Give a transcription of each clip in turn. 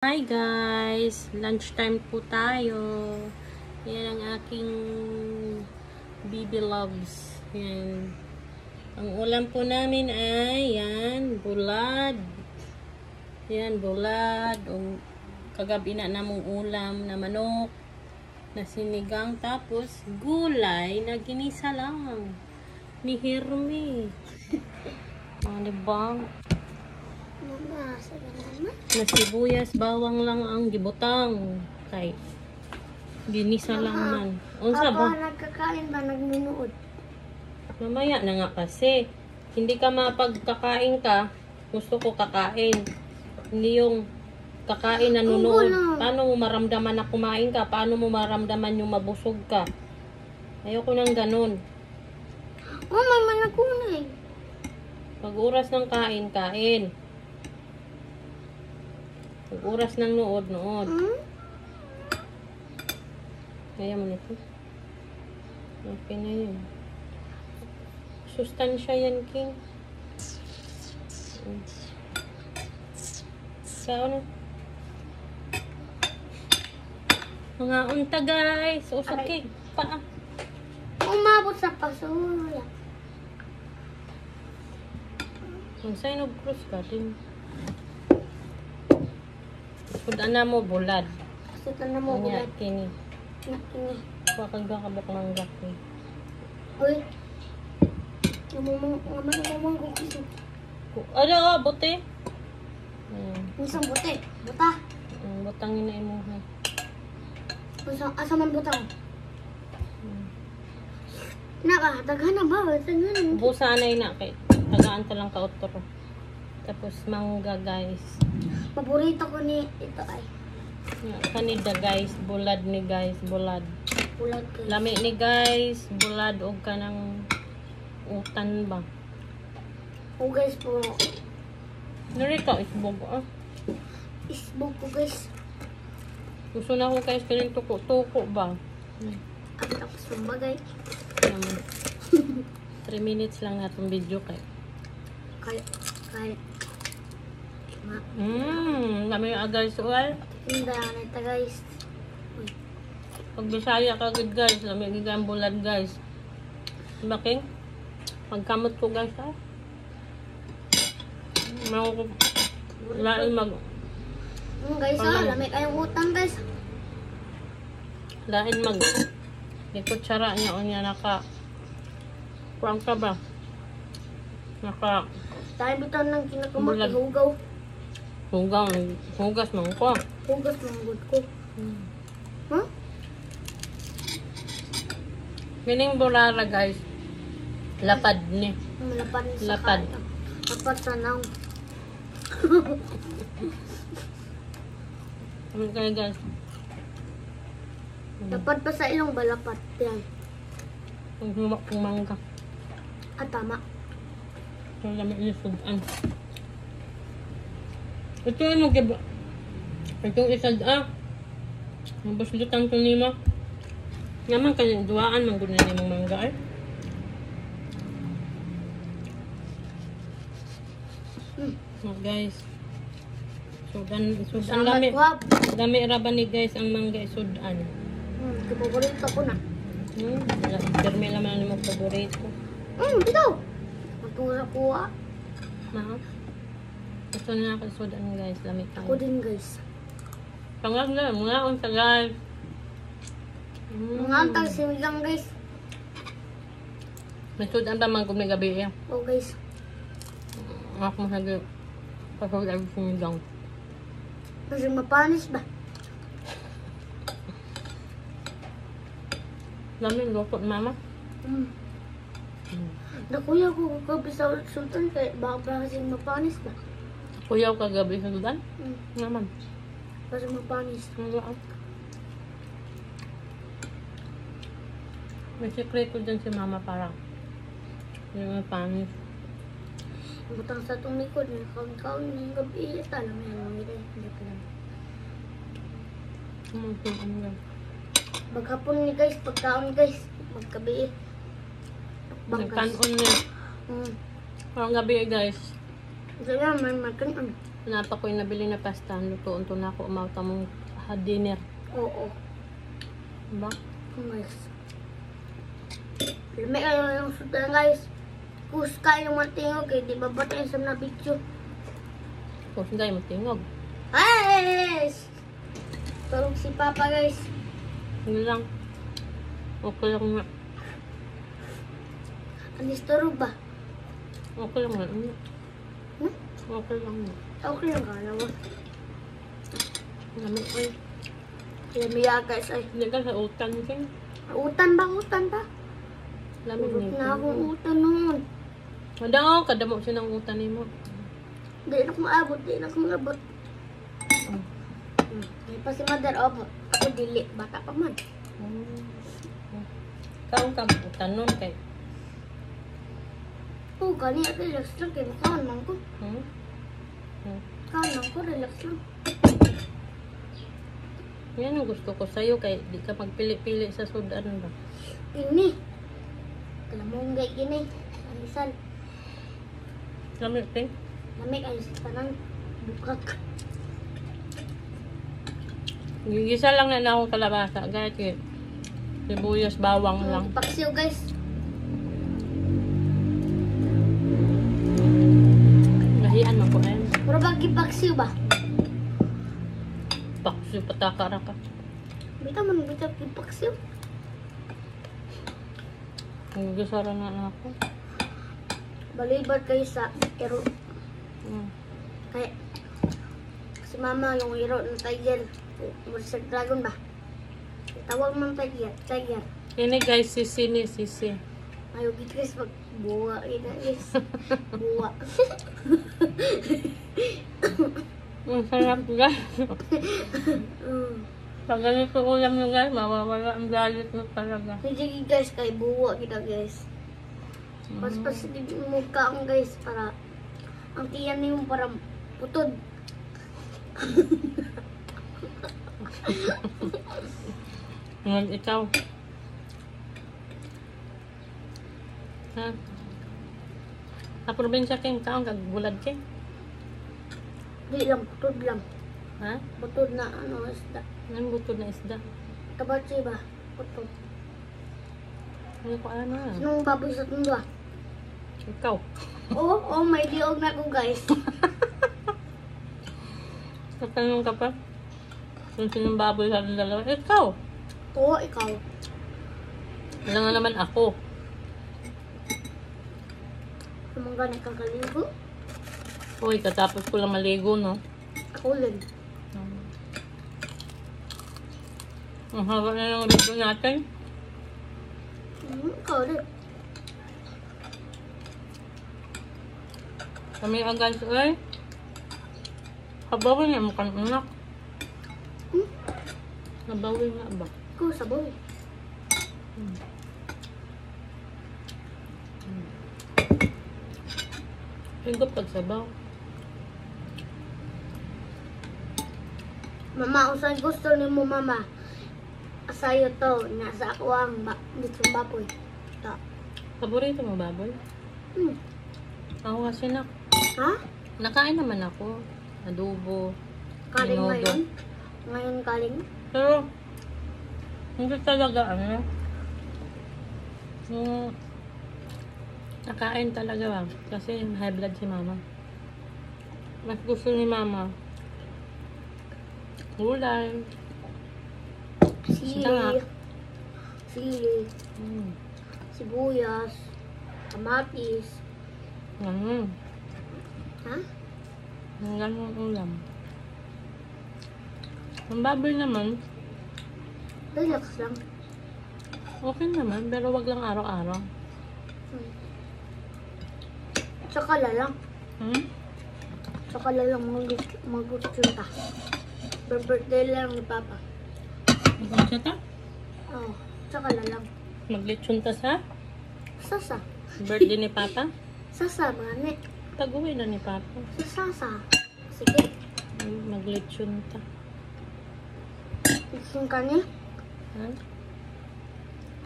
Hi guys! Lunchtime po tayo. Yan ang aking baby loves. Yan. Ang ulam po namin ay yan, bulad. Yan, bulad. O, kagabi na namong ulam na manok na sinigang. Tapos gulay na ginisa lang ni Herme. Diba? Na sibuyas, bawang lang ang gibutang. Kay ginisa lang man. Unsa ba? Nagkakain ba? Nagnunood? Mamaya na nga kasi. Hindi ka mapagkakain ka. Gusto ko kakain. Hindi yung kakain na nunood. Paano mo maramdaman na kumain ka? Paano mo maramdaman yung mabusog ka? Ayoko nang ganun. Oh, may manakunay. Pag oras ng kain, kain. Pag oras ng nood. Kaya mo nito. Okay na yun. Sustansya yan, King. Saan? Mga unta, guys. Usap, King. Paa. Umabot sa pasula. Ang sign of cross ka, din. Sudan na mo, bulad. Sudan na mo, bulad. Kini. Kini. Wakag ba kabak mangga, King. Uy. Namamang ko kiso. Ano, buti? Isang buti. Buta. Butangin na imo, ha. Asa man butang? Naka, daghan na ba? Daghan. Busa na na kay tagaan ka lang ka utro. Tapos mangga, guys. Paborito ko ni ito ay. Kanida, guys. Bulad ni guys. Bulad. Bulad, guys. Lami ni guys. Bulad o ka ng utan ba? O guys po. Narito, isbog. Isbog po, guys. Gusto na ko guys. Kaling tuko-tuko ba? At tapos yung bagay. 3 minutes lang natong video kay. Kaya. Lami yung guys. Well, Hindi na ito, guys. pag Bisaya ka good guys. Lami yung bulad guys. Baking? Magkamot ko guys ha. Lain mag... Guys, lami kayong utang, guys. Lain mag... Di kutsara niya o niya naka... Kurang ka ba? Naka... Tayo bitaw ng kinakamot, Bulad. hugaw. Hugas man ko. Hugas ng good ko. Huh? Mining burara guys. Lapad ni. Malapad ni sa Lapad. kaya. Lapad sa naong. Ano kayo guys? Lapad pa sa ilong balapat. Yan. Ang humak ng mangga. Tama. Ang lamig ni sudan. Ito ano giba? Itong isad ang baslutan ko nimo. Naman kanya duaan man gud na nimong mangga ay. Guys. Sudan lami ra ba ni guys ang mangga sudan. Paborito ko na. Permi naman nimo paborito. Dito. Matura ko Ito na ako sudan guys, lami tayo. Ako din, guys. Pangang na, mga unta guys. Mga antang sinigang, guys. May sudan pa man kung may gabi eh. Oh, guys. Ako mahagi. Pasok ay sinigang. Kasi mapanis ba? Lami lukot mama. Nakuya ko kagabi sa sultan kaya baka kasi mapanis ba? Kuyaw kagabi sa sudan? Naman. Kasi mapanis. May sekreto dyan si mama para yung panis. Butang sa itong likod, kaun-kaun yung gabi. Alam mo yan, mga hindi pa lang. Maghapon ni guys, pagkaon guys, magkabi. Nagkanon niya. Parang gabi guys. Kaya may makan Hanapa ko yung nabili na pasta. Lutoon to na ako. Umauta mong dinner. Oo. Diba? Guys. Lamig kayo yung sudan guys. Kuska yung matingog eh. Di ba batayin sa mga video? Kung hindi mo tingog. Guys! Tulog si Papa guys. Hindi lang. Okay lang nga. Anis tulog ba? Okay lang nga. Hmm? Okay lang nga. Okay lang ka naman. Lamig ay. Lamig guys ay. Hindi ka sa utan ka. Utan ba? Utan ba? Lamig Tulog na na akong utan noon. Madang kadamo siya ng utan mo. Di na ko maabot. Di na ko maabot. Di pa si Mother abot. Ako dili. Bata pa man. Kaong ka utan nun kay. Oo, gani at relax lang. Kaya makawan man ko. Kawan man ko. Relax lang. Yan ang gusto ko sa'yo kay di ka magpili-pili sa sudan ba. Ini. Kalamong gay gini. Alisal. Lamig ting. Lamig ay sa tanang bukak. Gigisa lang na akong kalabasa. Gaya kay sibuyas, bawang lang. Paksiw guys. Gahian mo ko eh. Puro bagi paksiw ba? Paksiw patakara ka. Bita man bita paksiw. Gigisa lang na ako. Balibad kayo sa iro. Mm. Kaya si mama yung iro ng tiger. Sa dragon ba? Tawag man tiger. Tiger. Ini guys, sisi ni sisi. Ayaw git guys pag buwa. Ina guys. Buwa. Ang sarap guys. Mm. Pag ganito ulam nyo guys, mawawala ang galit mo talaga. Hindi guys kay buwa kita guys. Mas positive mo ka ang guys para ang tiyan niyo para putod. Ngayon ikaw. Ha? Sa probinsya king taong kagbulad king. Di lang putod lang. Ha? Putod na ano isda. Anong butod na isda? Tabachi ba? Putod. Ano ko ano? Sinong baboy sa tundo ah? Ikaw. Oh, may diog na ko guys. Tatanong ka pa? Kung sinong baboy sa ating dalawa? Ikaw. Oo, ikaw. Wala nga naman ako. Sumangga na kang kaligo. Uy, katapos ko lang maligo, no? Ako lang. Ang haba na ng rigo natin. Ikaw rin. Kami agad, ay. Habawin nga mo kang anak. Habawin nga ba? Ikaw sabaw. Higop pag sabaw. Mama, usay gusto ni mo mama. Asayo to, nasa ako ang dito baboy. Ito. Paborito mo baboy? Ako kasi Ha? nakain naman ako. Adobo. Kaling Menudo. ngayon? Ngayon kaling? Pero, hindi talaga ano. Nakain talaga ba? Kasi high blood si mama. Mas gusto ni mama. Gulay. Sili. Sangak. Sili. Sibuyas. Kamatis. Ha? Ang ganun ulam. Ang baboy naman, Relax lang. okay naman, pero wag lang araw-araw. Tsaka lang. Hmm? Tsaka lang mag-utsunta. Birthday lang ni Papa. Magkakita ta? Oo. Tsaka lang. Maglitsyon ta sa Sasa. birthday ni Papa? Sasa, mani. Pag-uwi na ni Papa. Sasa. Sige. Maglitsyon ta. Itsun ka niya. Ha?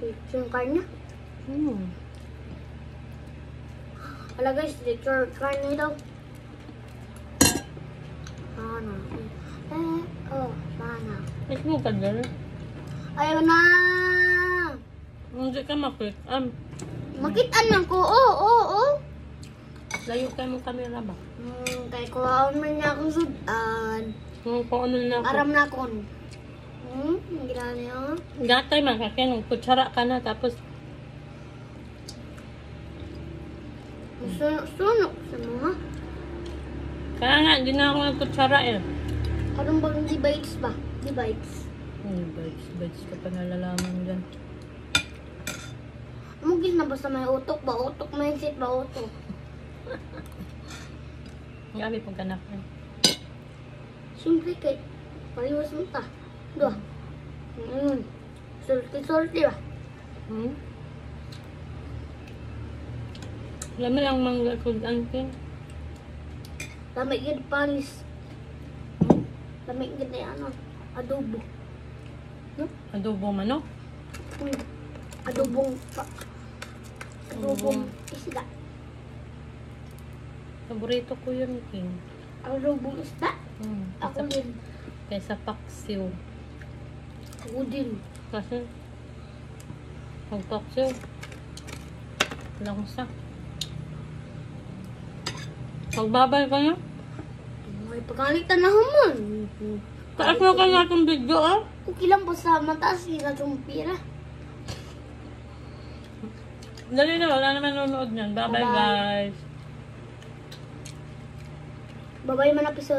Itsun ka niya. Wala guys, lechon ka niya daw. Sana. Sana. Ikaw ka dyan. Ayaw na! Hindi ka mapit. Makitaan lang ko. Oo. Layo ka mong kamera ba? Kaya kuhaan man niya akong sudan. Kung ano na ako. Aram na ako. Ang gila niya. Gatay man, kaya nung kutsara ka na, tapos Sunok sa mga. kaya nga, hindi na ako nagkutsara eh. Anong bang divides ba? Divides. Bites ka pa nalalaman dyan. Mugis na basta may utok ba? Utok mindset ba? Utok. Gabi pong kanak na. Siyempre kay paliwas mo ta. Doa. Salty ba? Alam mo lang mangga kung angkin. Lamig yun panis. Lamig yun na ano. Adobo. Adobo manok. Adobong isda. Paborito ko yun, King. Adobong isda? Ako Kaysa, din. kaysa paksiw. Ako din. Kasi, pag paksiw, langsa. Pagbabay ka niya? May pagkalitan na haman. Taas mo ka nga itong video, ah. Okay lang po sa mataas nila itong pira. Dali na, wala naman nanonood niyan. Bye-bye, Bye-bye. guys. Babay man episode.